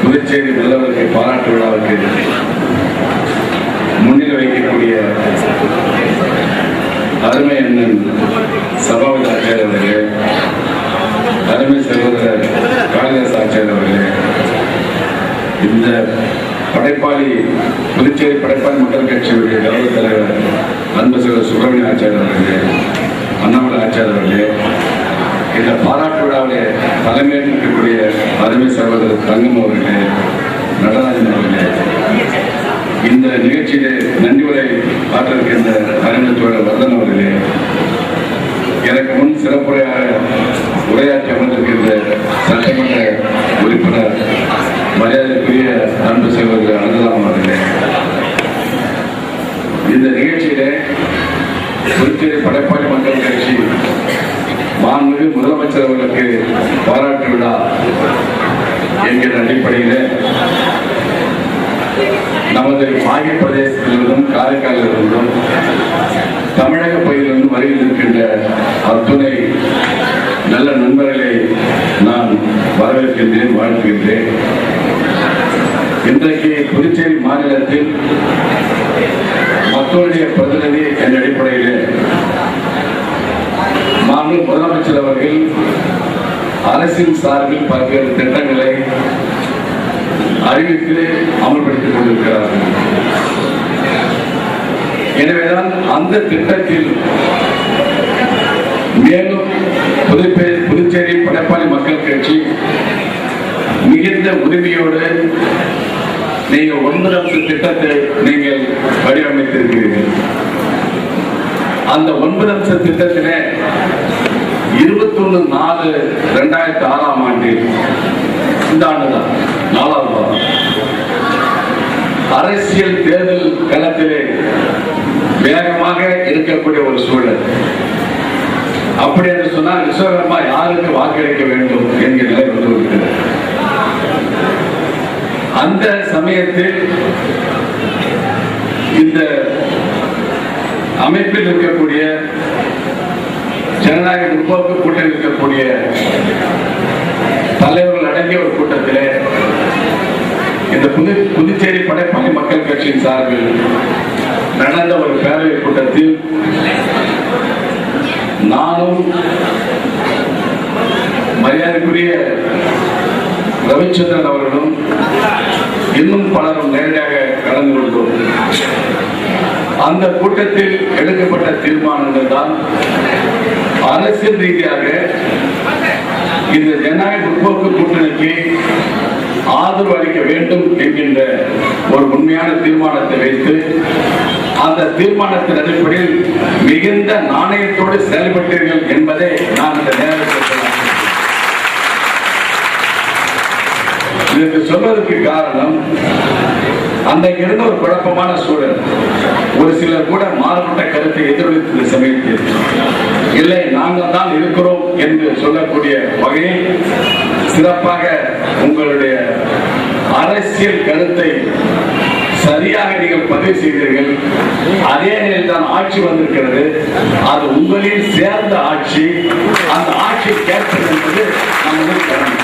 புதுச்சேரி முதல்வருக்கு பாராட்டு விழாவுக்கு முன்னிலை வைக்கக்கூடிய அருமை அண்ணன் சபாபதி ஆச்சாரியர் அவர்களே, அருமை சகோதரர் காளிதாஸ் ஆச்சாரியர் அவர்களே, இந்த படைப்பாளி புதுச்சேரி படைப்பாளி மக்கள் கட்சியுடைய கௌரவ தலைவர் அன்பு சகோதரர் சுப்பிரமணிய ஆச்சாரியர் அவர்களே, அண்ணாமலை ஆச்சாரியர் அவர்களே, இந்த பாராட்டு விழாவிலே தலைமையேற்கக்கூடிய அருமை சகோதரர் தங்கம் அவர்களே, நடராஜன் அவர்களே, இந்த நிகழ்ச்சியிலே நன்றி உரை ஆற்றிருக்கின்ற அருமை தோழர் வர்தன் அவர்களே, எனக்கு முன் சிறப்புரையாக உரையாற்றி அமர்ந்திருக்கின்ற சட்டமன்ற உறுப்பினர் மரியாதைக்குரிய அன்பு சகோதரர் அனந்தராம் அவர்களே, இந்த நிகழ்ச்சியிலே புதுச்சேரி படைப்பாளி மக்கள் கட்சி மாண்புமிகு முதலமைச்சர் அவர்களுக்கு பாராட்டு விழா என்கிற அடிப்படையில் நமது மாகி பிரதேசத்திலிருந்தும் காரைக்காலிலிருந்தும் தமிழக பகுதியிலிருந்து வருகில் இருக்கின்ற அத்துணை நல்ல நண்பர்களை நான் வரவேற்கின்றேன், வாழ்த்துகின்றேன். இன்றைக்கு புதுச்சேரி மாநிலத்தில் மக்களுடைய பிரதிநிதி என்ற அடிப்படையில் மாண்பு முதலமைச்சர் அவர்கள் அரசின் சார்பில் பல்வேறு திட்டங்களை அறிவித்து அமல்படுத்திக் கொண்டிருக்கிறார்கள். எனவேதான் அந்த திட்டத்தில் மேலும் புதுச்சேரி படைப்பாளி மக்கள் கட்சி மிகுந்த உரிமையோடு நீங்கள் 9 அம்ச திட்டத்தை நீங்கள் வடிவமைத்திருக்கிறீர்கள். அந்த 9 அம்ச திட்டத்திலே 21/4/2006 ஆண்டில் இந்த ஆண்டுதான் 4வது மாதம் அரசியல் தேர்தல் களத்திலே வேகமாக இருக்கக்கூடிய ஒரு சூழல். அப்படி என்று சொன்னால் விஸ்வகர்மா யாருக்கு வாக்களிக்க வேண்டும் என்கிற நிலை வந்துவிட்டது. அந்த சமயத்தில் இந்த அமைப்பில் இருக்கக்கூடிய ஜனநாயக முற்போக்கு கூட்டத்தில் இருக்கக்கூடிய தலைவர்கள் அடங்கிய ஒரு கூட்டத்திலே இந்த புதுச்சேரி படைப்பாளி மக்கள் கட்சியின் சார்பில் நடந்த ஒரு பேரவை கூட்டத்தில் நானும் மரியாதைக்குரிய ரவிச்சந்திரன் அவர்களும் இன்னும் பலரும் நேரடியாக கலந்து கொண்டோம். அந்த கூட்டத்தில் எடுக்கப்பட்ட தீர்மானங்கள் தான் அரசியல் ரீதியாக இந்த ஜனநாயக முற்போக்கு கூட்டணிக்கு ஆதரவு அளிக்க வேண்டும் என்கின்ற ஒரு உண்மையான தீர்மானத்தை வைத்து அந்த தீர்மானத்தின் அடிப்படையில் மிகுந்த நாணயத்தோடு செயல்பட்டீர்கள் என்பதை நான் இந்த நேரத்தில் இதற்கு சொல்வதற்கு காரணம் அன்றைக்கு இருந்த ஒரு குழப்பமான சூழல். ஒரு சிலர் கூட மாறுபட்ட கருத்தை எதிரொலித்த சமயத்தில் இல்லை நாங்கள் தான் இருக்கிறோம் என்று சொல்லக்கூடிய வகையில் சிறப்பாக உங்களுடைய அரசியல் கருத்தை சரியாக நீங்கள் பதிவு செய்தீர்கள். அதே நிலையில் தான் ஆட்சி வந்திருக்கிறது. அது உங்களில் சேர்ந்த ஆட்சி. அந்த ஆட்சியை கேட்பது என்பது நமது கடமை.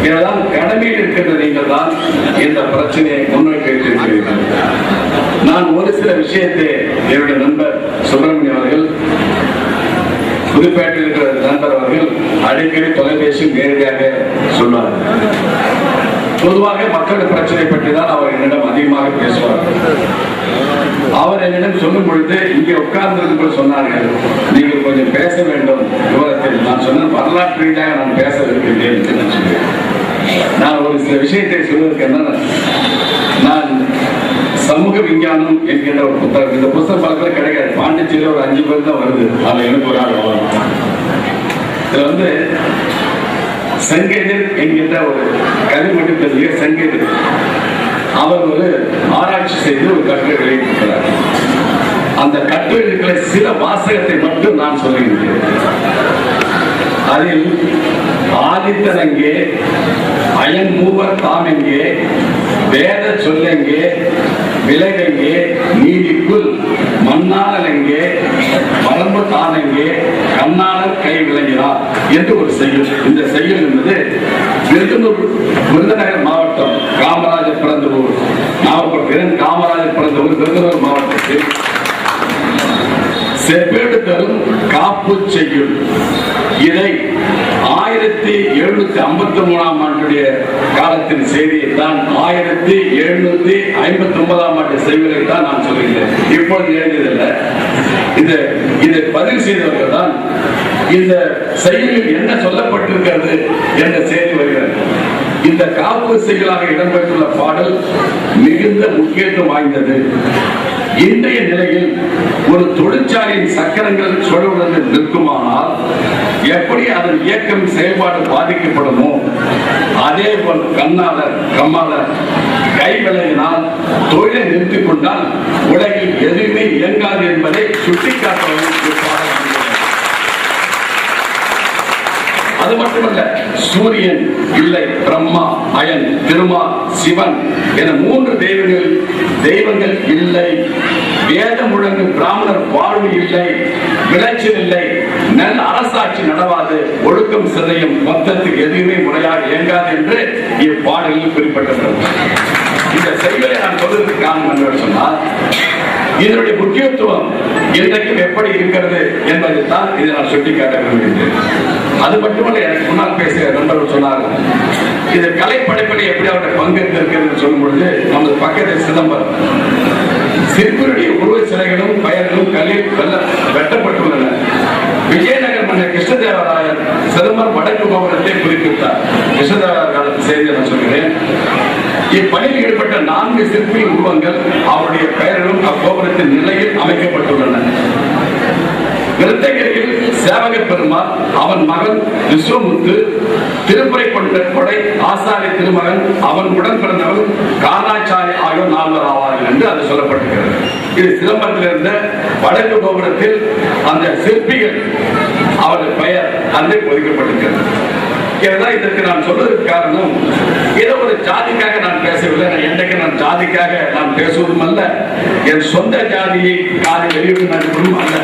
இதெல்லாம் கடமையில் இருக்கின்ற நீங்கள் தான் இந்த பிரச்சனையை முன்னோக்கி வைத்திருக்கிறீர்கள். நான் ஒரு சில விஷயத்தை என்னுடைய நண்பர் சுப்பிரமணியம் அவர்கள், புதுப்பேட்டையில் இருக்கிற நண்பர் அவர்கள் அடிக்கடி தொலைபேசி நேரடியாக சொல்வார். பொதுவாக மக்கள் பிரச்சனை பற்றி தான் அவர் என்னிடம் அதிகமாக பேசுவார். அவர் என்னிடம் சொல்லும் பொழுது இங்கே உட்கார்ந்து சொன்னார்கள், நீங்கள் கொஞ்சம் பேச வேண்டும் விவரத்தில். நான் சொன்ன வரலாற்று ரீதியாக நான் பேச இருக்கின்றேன் என்று சொன்னேன். நான் ஒரு சில விஷயத்தை சொல்வதற்கு என்ன, நான் சமூக விஞ்ஞானம் என்கின்ற ஒரு புத்தகம், இந்த புத்தகம் பலத்தில் கிடைக்காது. பாண்டிச்சேரியில் ஒரு 5 பேர் தான் வருது. அதில் எனக்கு ஒரு ஆள் வரும். இதுல சங்கேதர் என்கின்ற ஒரு கல்விமட்டத்திலேயே சங்கேதர் அவர் ஒரு ஆராய்ச்சி செய்து ஒரு கட்டுரை வெளியிட்டிருக்கிறார். அந்த கட்டுரைகளை சில வாசகத்தை மட்டும் நான் சொல்லுகின்றேன். அதில் ஆதித்தனங்கே, அயன் மூவர் தாமெங்கே, வேத சொல்லெங்கே, விலகெங்கே, நீதிக்குள் மண்ணாளெங்கே, வரம்பு தானெங்கே, கண்ணாளர் கை விளங்கினார் என்று ஒரு செய்யுள். இந்த செய்யுள் என்பது விருதுநகர் மாவட்டம் காமராஜர் பிறந்த ஊர், நாகப்பட்டினம் காமராஜர் பிறந்த ஊர் விருதுநகர் மாவட்டத்தில் செப்பேடு தரும் காப்பு செய்யும். இதை 1753 ஆண்டுடைய காலத்தின் செய்தியை தான் 1759 ஆண்டு செய்திகளை தான் நான் சொல்கிறேன். இப்பொழுது எழுதியதில்லை. இதை பதில் செய்தவர்கள் தான் இந்த செய்தியில் என்ன சொல்லப்பட்டிருக்கிறது என்ற செய்தி வருகிறது. இந்த காப்பு செய்களாக இடம்பெற்றுள்ள பாடல் மிகுந்த முக்கியத்துவம் வாய்ந்தது. இன்றைய நிலையில் ஒரு தொழிற்சாலையின் சக்கரங்கள் சுழலுடன் நிற்குமானால் எப்படி அதன் இயக்கம் செயல்பாடு பாதிக்கப்படுமோ அதே போல் கம்மாளர் கை விலகினால் தொழிலை நிறுத்திக் கொண்டால் உலகில் எதுவுமே இயங்காது என்பதை சுட்டிக்காட்டவும். அது மட்டுமல்ல, சூரியன் இல்லை, பிரம்மா, அயன், திருமால், சிவன் என 3 தெய்வங்கள் இல்லை. வேதம் முழங்கு பிராமணர் வாழ்வு இல்லை, விளைச்சல் இல்லை, நல்ல அரசாட்சி நடவாது, ஒழுக்கம் சிதையும், மொத்தத்துக்கு எதுவுமே முறையாக இயங்காது என்று இப்பாடலில் குறிப்பிட்டது. இந்த செய்தியை நான் சொல்வதற்கு காரணம் என்று சொன்னால் இதனுடைய முக்கியத்துவம் இன்றைக்கும் எப்படி இருக்கிறது என்பதை தான் இதை நான் சுட்டிக்காட்ட விரும்புகிறேன். அது மட்டுமல்ல, எனக்கு முன்னால் பேசிய நண்பர்கள் சொன்னார்கள், இது கலைப்படைப்படி எப்படி அவருடைய பங்கேற்கிறது சொல்லும் பொழுது நமது பக்கத்தில் சிதம்பரம் சிற்பருடைய உருவ சிலைகளும் பெயர்களும் கல்லில் வெட்டப்பட்டுள்ளன. விஜயநகர் மன்னர் கிருஷ்ணதேவராயர் சிதம்பரம் வடக்கு கோபுரத்தை குறிப்பிட்டார். கிருஷ்ணதேவராயர் காலத்து செய்தியை நான் சொல்கிறேன். இப்பணியில் ஈடுபட்ட 4 சிற்பி உருவங்கள் அவருடைய பெயர்களும் அக்கோபுரத்தின் நிலையில் அமைக்கப்பட்டுள்ளன. விருத்தகிரியில் சேவக பெருமாள், அவன் மகன் விஸ்வமுத்து, திருப்புரை கொடை ஆசாரி திருமகன், அவன் உடன் பிறந்தவன் காணாச்சாரி ஆகியோர் 4 ஆவார்கள் என்று அது சொல்லப்பட்டிருக்கிறது. இது சிதம்பரத்தில் இருந்த வடக்கு கோபுரத்தில் அந்த சிற்பிகள் அவருடைய பெயர் அங்கே பொறிக்கப்பட்டிருக்கிறது. இதற்கு நான் சொல்வதற்கு காரணம், ஏதோ ஒரு ஜாதிக்காக நான் பேசவில்லை. என்றைக்கு நான் ஜாதிக்காக நான் பேசுவதும் அல்ல, என் சொந்த ஜாதியை காதி வெளியிடும் அல்ல.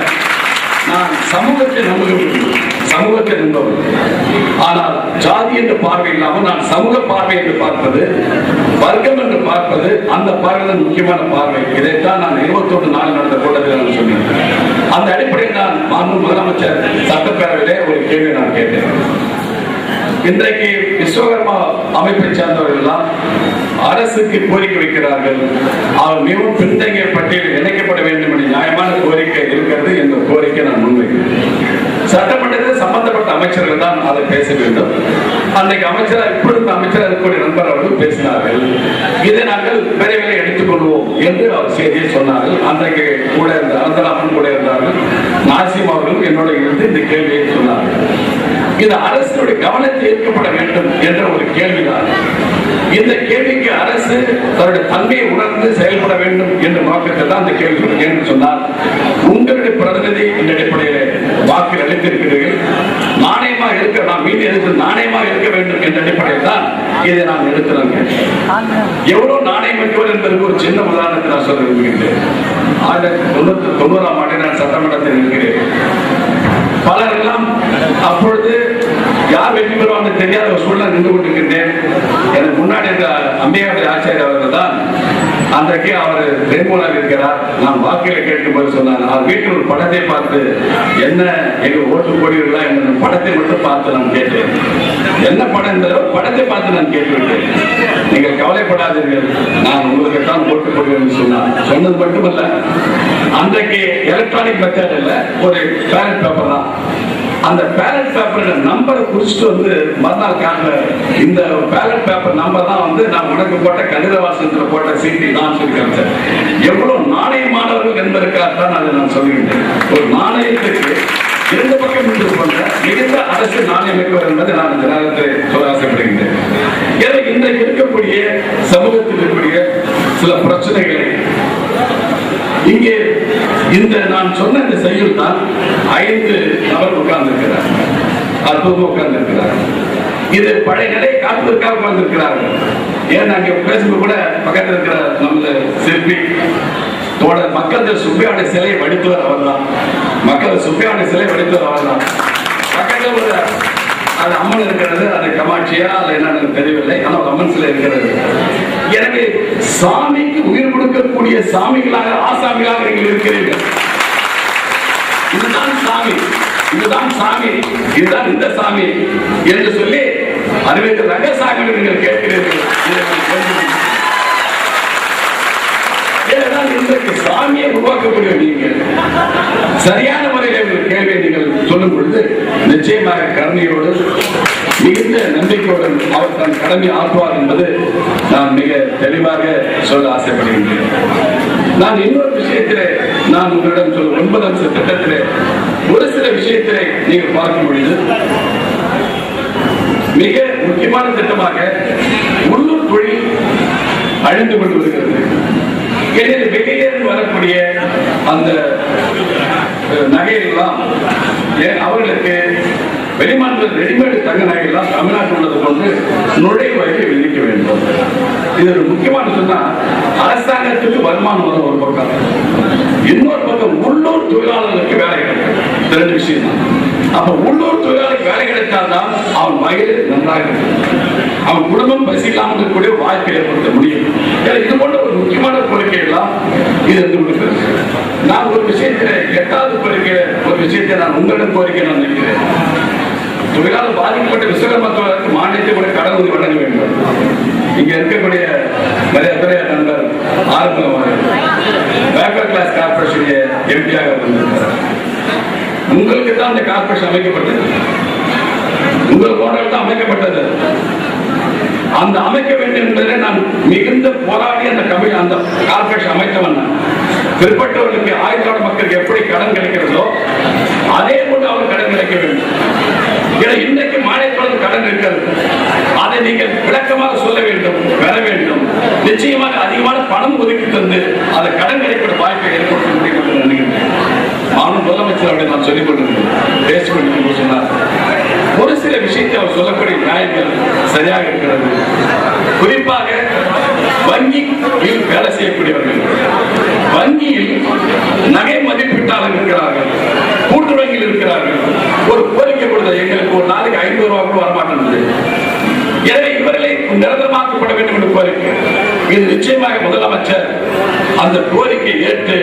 நான் சமூகத்தை நம்புகிறேன். ஆனால் ஜாதி என்று பார்வை இல்லாமல் நான் சமூக பார்வை என்று பார்ப்பது, வர்க்கம் என்று பார்ப்பது, அந்த பார்வை முக்கியமான பார்வை. இதைத்தான் நான் 21 நடந்த கூட்டத்தில் நான் சொன்னேன். அந்த அடிப்படையில் நான் மாண்பு முதலமைச்சர் சட்டப்பேரவையிலே ஒரு கேள்வி நான் கேட்டேன். இன்றைக்கு விஸ்வகர்மா அமைப்பை சேர்ந்தவர்கள் எல்லாம் அரசுக்கு கோரிக்கை வைக்கிறார்கள். அவர் மிகவும் பின்தங்கிய பட்டியலில் இணைக்கப்பட வேண்டும் என்ற நியாயமான கோரிக்கை இருக்கிறது. என்ற கோரிக்கை நான் முன்வைக்கிறேன். சட்டமன்றத்தில் சம்பந்தப்பட்ட அமைச்சர்கள் தான் அதை பேச வேண்டும். அன்றைக்கு அமைச்சராக இப்பொழுது அமைச்சராக இருக்கக்கூடிய நண்பர் அவர்கள் பேசினார்கள். இதை நாங்கள் விரைவில் எடுத்துக் கொள்வோம் என்று அவர் செய்தியை சொன்னார்கள். அன்றைக்கு கூட இருந்த அனந்தராமன் கூட இருந்தார்கள். நாசிம் அவர்களும் என்னோட இருந்து இந்த கேள்வியை சொன்னார்கள். இந்த அரசுடைய கவனத்தை ஈர்க்கப்பட வேண்டும் என்ற ஒரு கேள்விதான். இந்த கேள்விக்கு அரசு தன்னுடைய தன்மையை உணர்ந்து செயல்பட வேண்டும் என்ற நோக்கத்தில் தான் அந்த கேள்வி என்று சொன்னால், உங்களுடைய பிரதிநிதி இந்த அடிப்படையில் வாக்கு அளித்திருக்கிறீர்கள். நாணயமாக இருக்க நாம் மீது எதிர்த்து நாணயமாக இருக்க வேண்டும் என்ற அடிப்படையில் தான் இதை நான் எடுத்துறேன். எவ்வளவு நாணயம் வைக்கவர் என்பதற்கு ஒரு சின்ன உதாரணத்தை நான் சொல்ல விரும்புகின்றேன். 1990 ஆண்டு நான் சட்டமன்றத்தில் இருக்கிறேன். பலரெல்லாம் அப்பொழுது யார் வெற்றி பெறுவாங்க தெரியாத ஒரு சூழ்நிலை நின்று கொண்டிருக்கின்றேன். எனக்கு முன்னாடி இருந்த அம்பிகாபதி ஆச்சாரியர் அவர்கள் தான் அன்றைக்கு அவர் வேட்புமனு இருக்கிறார். நான் வாக்குகளை கேட்கும்போது சொன்னார், அவர் வீட்டில் ஒரு படத்தை பார்த்து என்ன எங்க ஓட்டு போடுவீர்களா என்ற படத்தை மட்டும் பார்த்து நான் கேட்டேன். என்ன படம் என்ற படத்தை பார்த்து நான் கேட்டுவிட்டேன். நீங்கள் கவலைப்படாதீர்கள், நான் உங்களுக்கு தான் ஓட்டு போடுவேன் சொன்னார். சொன்னது மட்டுமல்ல, அன்றைக்கு எலக்ட்ரானிக் மெத்தட் இல்ல, ஒரு பேலட் பேப்பர் தான். அந்த பேலட் பேப்பர் நம்பரை குறிச்சிட்டு வந்து மறுநாள் காட்டுற இந்த பேலட் பேப்பர் நம்பர் தான் வந்து நான் உனக்கு போட்ட கணித வாசகத்தில் போட்ட சீட்டி நான் சொல்லிக்கிறேன். எவ்வளவு நாணயமானவர்கள் என்பதற்காக தான் அதை நான் சொல்லுகின்றேன். ஒரு நாணயத்துக்கு 2 பக்கம் இருந்து கொண்ட மிகுந்த அரசு நாணயமிக்கவர் என்பதை நான் இந்த நேரத்தில் சொல்ல ஆசைப்படுகின்றேன். எனக்கு இன்றைக்கு இருக்கக்கூடிய சமூகத்தில் இருக்கக்கூடிய சில பிரச்சனைகளை இங்கே இந்த நான் சொன்ன இந்த செய்யுள் தான் 5 நபர் உட்கார்ந்திருக்கிறார், அற்புதமாக உட்கார்ந்திருக்கிறார். இது பழைய நிலையை காப்பதற்காக உட்கார்ந்திருக்கிறார்கள். ஏன் அங்கே பேசும்போது கூட பக்கத்தில் இருக்கிற நமது சிற்பி தோழர் மக்கள் சுப்பையான சிலையை வடித்தவர் அவர் தான். மக்கள் சுப்பையான சிலை வடித்தவர் அவர் தான். பக்கத்தில் ஒரு அது அம்மன் இருக்கிறது, அது கமாட்சியா அது என்னன்னு தெரியவில்லை, ஆனால் அம்மன் சிலை இருக்கிறது. எனவே சாமிக்கு உயிர் கொடுக்கக்கூடிய சாமிகளாக ஆசாமிகளாக நீங்கள் இருக்கிறீர்கள். இதுதான் சாமி, இதுதான் சாமி, இதுதான் இந்த சாமி என்று சொல்லி அறிவித்த ரகசாமி நீங்கள் கேட்கிறீர்கள். இன்றைக்கு சாமியை உருவாக்கக்கூடிய நீங்கள் சரியான முறையில் உங்கள் கேள்வியை நீங்கள் சொல்லும் பொழுது நிச்சயமாக கருணையோடு மிகுந்த நம்பிக்கையோடு அவர் தன் கடமை ஆற்றுவார் என்பது நான் மிக தெளிவாக சொல்ல ஆசைப்படுகின்றேன். நான் இன்னொரு விஷயத்திலே நான் உங்களிடம் சொல்ல 9 அம்ச திட்டத்திலே ஒரு சில விஷயத்திலே நீங்கள் பார்க்கும் பொழுது மிக முக்கியமான திட்டமாக உள்ளூர் தொழில் அழிந்து கொண்டு வருகிறது. வெளியிலிருந்து வரக்கூடிய அந்த நகையெல்லாம் அவர்களுக்கு வெளிமாநில ரெடிமேடு தங்க நகையெல்லாம் தமிழ்நாட்டில் உள்ளது கொண்டு நுழைவாயிலை விதிக்க வேண்டும். இது ஒரு முக்கியமான சொன்னா அரசாங்கத்துக்கு வருமானம் வரும் ஒரு பக்கம், இன்னொரு பக்கம் உள்ளூர் தொழிலாளர்களுக்கு வேலை கிடைக்கும். 2 விஷயம் தான். அப்ப உள்ளூர் தொழிலாளருக்கு வேலை கிடைத்தால்தான் அவன் வயது நன்றாக இருக்கும், அவன் குடும்பம் பசி இல்லாமல் இருக்கக்கூடிய வாய்ப்பை ஏற்படுத்த முடியும். இது போன்ற ஒரு முக்கியமான கோரிக்கை எல்லாம் இது இருந்து நான் ஒரு விஷயத்தில 8வது கோரிக்கை ஒரு விஷயத்தை நான் உங்களிடம் கோரிக்கை நான் நினைக்கிறேன். தொழிலாளர் பாதிக்கப்பட்ட விஸ்வகர்மா தொழிலாளருக்கு மானியத்தை கூட கடன் உதவி வழங்க வேண்டும். இங்க இருக்கக்கூடிய நிறைய பேர் நண்பர் ஆரம்பமாக பேக்வர்ட் கிளாஸ் கார்பரேஷன் எம்பியாக வந்திருக்கிறார். உங்களுக்கு தான் அந்த கார்பரேஷன் அமைக்கப்பட்டது, உங்கள் போராட்டம் தான் அமைக்கப்பட்டது. அந்த அமைக்க வேண்டும் என்பதை நான் மிகுந்த போராடி அந்த கார்பரேஷன் அமைத்தவன். பிற்பட்டவர்களுக்கு ஆயுதோட மக்களுக்கு எப்படி கடன் கிடைக்கிறதோ அதே போன்று அவர் கடன் கிடைக்க வேண்டும். இன்றைக்கு மாநிலத்தில் கடன் இருக்கிறது, அதை நீங்கள் விளக்கமாக சொல்ல வேண்டும், பெற வேண்டும். நிச்சயமாக அதிகமான பணம் ஒதுக்கி தந்து அதை கடன் கிடைக்கிற வாய்ப்பை ஏற்படுத்த முடியும் என்று நினைக்கிறேன். நானும் முதலமைச்சர் அவரை நான் சொல்லிக் கொண்டிருக்கிறேன். பேசிக்கொண்டிருக்கும் சொன்னார் ஒரு சில விஷயத்தை அவர் சொல்லக்கூடிய நியாயங்கள் சரியாக இருக்கிறது. குறிப்பாக வங்கியில் வேலை செய்யக்கூடியவர்கள், வங்கியில் நகை மதிப்பீட்டாளர் இருக்கிறார்கள், கூட்டு வங்கியில் இருக்கிறார்கள். ஒரு கோரிக்கை கொடுத்த எங்களுக்கு ஒரு நாளைக்கு 500 ரூபாய் கூட வரமாட்டேன். எனவே இவர்களை நிரந்தரமாக்கப்பட வேண்டும் என்று கோரிக்கை. இது நிச்சயமாக முதலமைச்சர் அந்த கோரிக்கை ஏற்று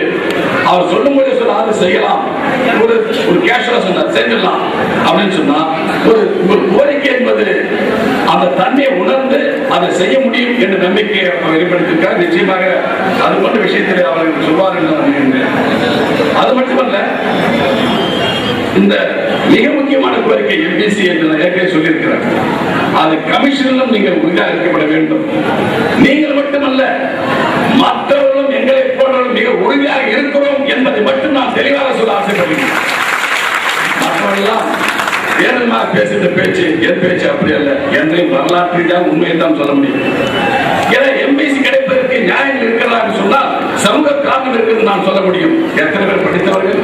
அவர் சொல்லும் போது சொல்லாது செய்யலாம். ஒரு கேஷுவலா சொன்னார் செஞ்சிடலாம் அப்படின்னு சொன்னா ஒரு கோரிக்கை என்பது அந்த தன்மையை உணர்ந்து அதை செய்ய முடியும் என்ற நம்பிக்கையை வெளிப்படுத்தியிருக்கார். நிச்சயமாக அது போன்ற விஷயத்தில் அவர்கள் சொல்வார்கள் என்று நினைக்கின்றேன். அது மட்டுமல்ல, இந்த மிக முக்கியமான கோரிக்கை எம்பிசி என்று நான் ஏற்கனவே சொல்லியிருக்கிறேன். அது கமிஷனிலும் நீங்கள் உறுதியாக இருக்கப்பட வேண்டும். நீங்கள் மட்டுமல்ல, மற்றவர்களும் எங்களை போன்றவர்கள் மிக உறுதியாக இருக்கிறோம் என்பதை மட்டும் நான் தெளிவாக சொல்ல ஆசைப்படுகிறேன். மற்றவர்களெல்லாம் ஏனமாக பேசுகிற பேச்சு என் பேச்சு அப்படி அல்ல, என்றையும் வரலாற்று ரீதியாக உண்மையை தான் சொல்ல முடியும். ஏன்னா எம்பிசி கிடைப்பதற்கு நியாயம் இருக்கிறதா சொன்னால் சமூக காரணம் இருக்கிறது நான் சொல்ல முடியும். எத்தனை பேர் படித்தவர்கள்,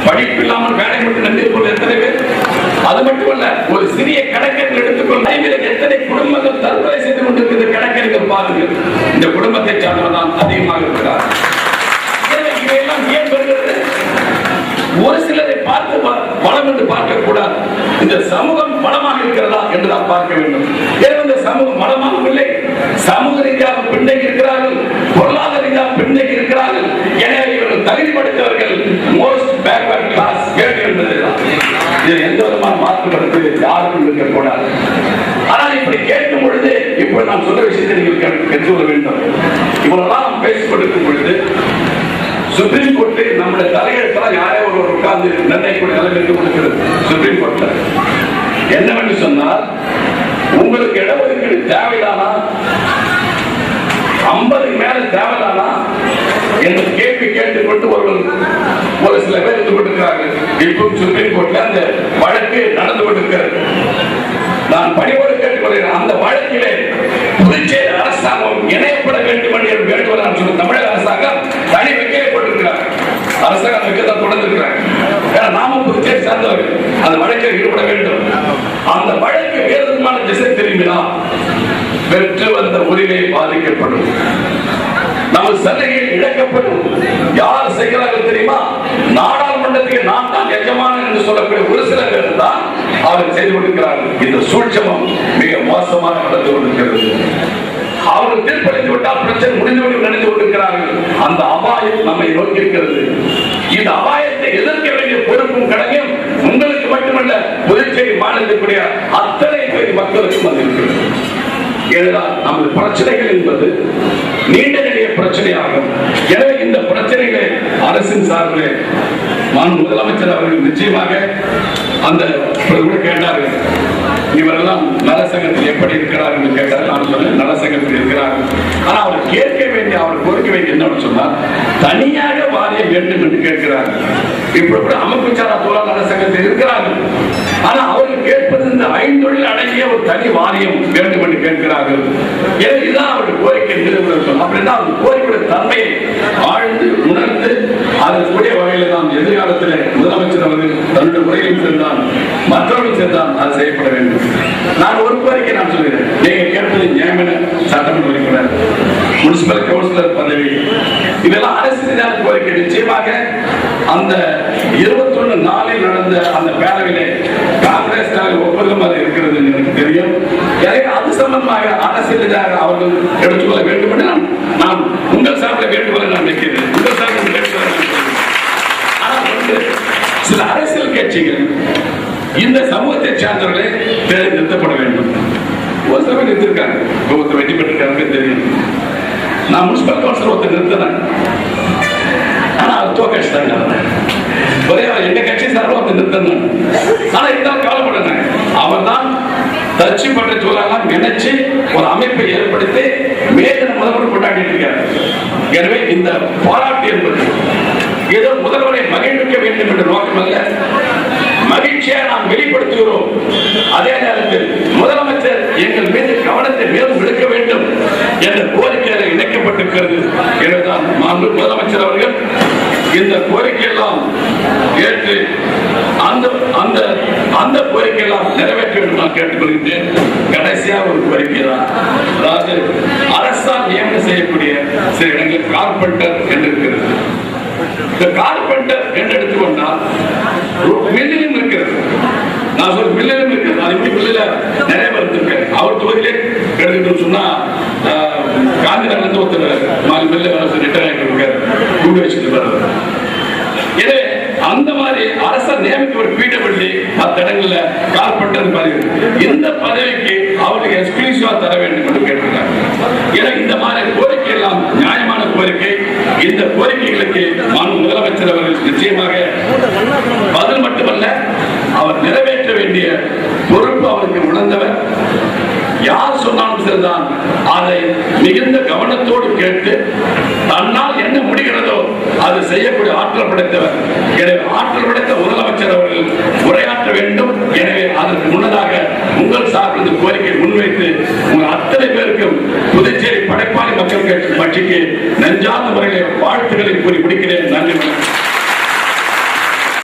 படிப்பு இல்லாமல் வேலை மட்டும் நன்றி போல் எத்தனை பேர்? அது மட்டுமல்ல, ஒரு சிறிய கணக்கெடுப்பு எடுத்துக்கொள்ள எத்தனை குடும்பங்கள் தற்கொலை செய்து கொண்டிருக்கிற கணக்கெடுக்க பாருங்கள். இந்த குடும்பத்தை சார்ந்தவர்தான் அதிகமாக இருக்கிறார். இவையெல்லாம் ஏன் வருகிறது? ஒரு சிலரை பார்த்து பலம் என்று பார்க்க கூடாது. இந்த சமூகம் பலமாக இருக்கிறதா என்று தான் பார்க்க வேண்டும். ஏன் இந்த சமூகம் பலமாக இல்லை? சமூக ரீதியாக பின்னங்கி இருக்கிறார்கள், பொருளாதார ரீதியாக பின்னங்கி இருக்கிறார்கள். எனவே இவர்கள் தகுதிப்படுத்தவர்கள் மோஸ்ட் பேக்வர்ட் கிளாஸ் என்பதுதான். இது எந்த விதமான மாற்று கருத்து யாருக்கும் இருக்கக்கூடாது. ஆனால் இப்படி கேட்கும் பொழுது இப்பொழுது நான் சொல்ல விஷயத்தை நீங்கள் கற்றுக்கொள்ள வேண்டும். இவ்வளவுதான் நாம் பேசிக் கொண்டிருக்கும் பொழுது சுப்ரீம் கோர்ட் நம்முடைய தலையெழுத்தான் யாரே ஒருவர் உட்கார்ந்து நிர்ணயிக்கூடிய நிலைமைக்கு கொடுக்கிறது. சுப்ரீம் கோர்ட்ல என்னவென்று சொன்னால், உங்களுக்கு இடஒதுக்கீடு தேவைதானா, 50 மேல தேவைதானா என்ற கேள்வி கேட்டுக்கொண்டு ஒரு சில பேர் இருந்து கொண்டிருக்கிறார்கள். இப்போ சுப்ரீம் கோர்ட்ல அந்த வழக்கு நடந்து கொண்டிருக்கிறது. நான் பணிவோடு கேட்டுக்கொள்கிறேன், அந்த வழக்கிலே புதுச்சேரி அரசாங்கம் இணையப்பட வேண்டும் என்று வேண்டுகோள் நான் சொல்ல. தமிழக அரசாங்கம் தனி வைக்கவே போட்டிருக்கிறார், அரசாங்கம் வைக்கத்தான் தொடர்ந்திருக்கிறார். ஏன்னா நாம புதுச்சேரி சார்ந்தவர்கள் அந்த வழக்கில் ஈடுபட வேண்டும். அந்த வழக்கு வேறுமான திசை திரும்பினால் பெற்று வந்த உரிமை பாதிக்கப்படும், நமது சலுகை இழக்கப்படும். யார் செய்கிறார்கள் தெரியுமா? நாடாளுமன்ற மன்றத்துக்கு நான் தான் எஜமானன் என்று சொல்லக்கூடிய ஒரு சில பேர் தான் அவர்கள் செய்து கொண்டிருக்கிறார்கள். இந்த சூழ்ச்சமம் மிக மோசமாக நடந்து கொண்டிருக்கிறது. அவர்கள் தீர்ப்பளித்து விட்டால் பிரச்சனை முடிந்தவர்கள் நினைத்து கொண்டிருக்கிறார்கள். அந்த அபாயம் நம்மை நோக்கி இருக்கிறது. இந்த அபாயத்தை எதிர்க்க வேண்டிய பொறுப்பும் கடமையும் உங்களுக்கு மட்டுமல்ல, புதுச்சேரி மாநிலத்திற்குரிய அத்தனை பேர் மக்களுக்கும் வந்திருக்கிறது. ஏனென்றால் நமது பிரச்சனைகள் என்பது நீண்ட நெடிய பிரச்சனையாகும். எனவே இந்த பிரச்சனைகளை அரசின் சார்பில் முதலமைச்சர் அவர்கள் நிச்சயமாக அந்த கேட்டார்கள், இவரெல்லாம் நலசங்கத்தில் எப்படி இருக்கிறார் என்று கேட்டார்கள். நான் சொன்னேன் நலசங்கத்தில் இருக்கிறார்கள். ஆனால் அவர் கேட்க வேண்டிய, அவர் கோரிக்க வேண்டிய என்னன்னு சொன்னால் தனியாக வாரியம் வேண்டும் என்று கேட்கிறார்கள். இப்படி அமைப்புச்சாரா தோழர் நலசங்கத்தில் இருக்கிறார்கள். ஆனால் அவர்கள் கேட்பது இந்த 5 தொழில் அடங்கிய ஒரு தனி வாரியம் வேண்டும் என்று கேட்கிறார்கள். இதுதான் அவருடைய கோரிக்கை நிறுவனம். அப்படின்னா அந்த கோரிக்கையுடைய தன்மையை ஆழ்ந்து உணர்ந்து அதற்குரிய வகையில் தான் எதிர்காலத்தில் முதலமைச்சர் அவர்கள் தன்னுடைய முறையில் சென்றால் மற்றவர்கள் சென்றால் அது செய்யப்பட வேண்டும். நான் ஒரு கோரிக்கை நான் சொல்கிறேன். நீங்க கேட்பது நியமன சட்டமன்ற உறுப்பினர், முனிசிபல் கவுன்சிலர் பதவி, இதெல்லாம் அரசு ரீதியான கோரிக்கை. நிச்சயமாக அந்த 21/4 நடந்த அந்த பேரவையிலே காங்கிரஸ் ஒப்பந்தம் அது இருக்கிறது எனக்கு தெரியும். எனவே அது சம்பந்தமாக அரசு ரீதியாக அவர்கள் எடுத்துக்கொள்ள வேண்டும் என்று நான் உங்கள் சார்பில் வேண்டுகோளை நான் வைக்கிறேன். உங்கள் சார்பில் வேண்டுகோளை. ஆனால் ஒன்று, சில அரசியல் கட்சிகள் இந்த சமூகத்தை சார்ந்தவர்களை நிறுத்தப்பட வேண்டும். ஒரு சில பேர் நிறுத்திருக்காங்க, ஒருத்தர் வெற்றி பெற்றிருக்காங்க தெரியும். நான் முனிசிபல் கவுன்சிலர் ஒருத்தர் நிறுத்தினேன். ஆனா அவர் தோக்கடிச்சிட்டாங்க. ஒரே எங்க கட்சி சார்பில் ஒருத்தர் நிறுத்தினேன். ஆனா இருந்தாலும் கவலைப்படுறேன். அவர் தான் தச்சு பட்ட சூழலாம் நினைச்சு ஒரு அமைப்பை ஏற்படுத்தி மேதன முதல்வர் கொண்டாடிட்டு இருக்காரு. எனவே இந்த பாராட்டு என்பது ஏதோ முதல்வரை மகிழ்விக்க வேண்டும் என்ற நோக்கம் அல்ல, மகிழ்ச்சியை நாம் வெளிப்படுத்துகிறோம். அதே நேரத்தில் முதலமைச்சர் எங்கள் மீது கவனத்தை மேலும் எடுக்க வேண்டும் என்ற கோரிக்கையில் இணைக்கப்பட்டிருக்கிறது. எனவேதான் முதலமைச்சர் அவர்கள் இந்த கோரிக்கையெல்லாம் ஏற்று அந்த கோரிக்கையெல்லாம் நிறைவேற்ற வேண்டும் நான் கேட்டுக்கொள்கிறேன். கடைசியா ஒரு கோரிக்கை தான், அதாவது அரசால் நியமனம் செய்யக்கூடிய சில இடங்களில் கார்பெண்டர் என்று இருக்கிறது. இந்த கார்பெண்டர் என்று எடுத்துக்கொண்டால் மில்லிலும் இருக்கிறது. நான் சொல்ற மில்லிலும் இருக்கிறது. அது இப்படி மில்லில நிறைய பேர் இருக்கு. அவர் தொகுதியிலே எடுத்துக்கிட்டு சொன்னா காந்திநகர்ந்து ஒருத்தர் மில்ல ரிட்டர் ஆகிட்டு இருக்காரு, கூண்டு வச்சுட்டு வர்றது. எனவே அந்த மாதிரி அரசால் நியமிக்க ஒரு பீடபிள்யூ 10 இடங்கள்ல கார்பெண்டர் பதவி, இந்த பதவிக்கு அவருக்கு எக்ஸ்க்ளூசிவா தர வேண்டும் என்று கேட்டிருக்காங்க. ஏன்னா இந்த மாதிரி கோரிக்கை எல்லாம் நியாயமான கோரிக்கை. இந்த கோரிக்கைகளுக்கு முதலமைச்சர் அவர்கள் நிச்சயமாக பதில் மட்டுமல்ல, அவர் நிறைவேற்ற வேண்டிய பொறுப்பு அவருக்கு உணர்ந்தவர். யார் சொன்னாலும் சரிதான், அதை மிகுந்த கவனத்தோடு கேட்டு தன்னால் என்ன முடிகிறதோ அது செய்யக்கூடிய ஆற்றல் படைத்தவர். எனவே ஆற்றல் படைத்த முதலமைச்சர் அவர்கள் உரையாற்ற வேண்டும். எனவே அதற்கு முன்னதாக உங்கள் சார்பில் இந்த கோரிக்கை முன்வைத்து உங்கள் அத்தனை பேருக்கும் புதுச்சேரி படைப்பாளி மக்கள் கட்சிக்கு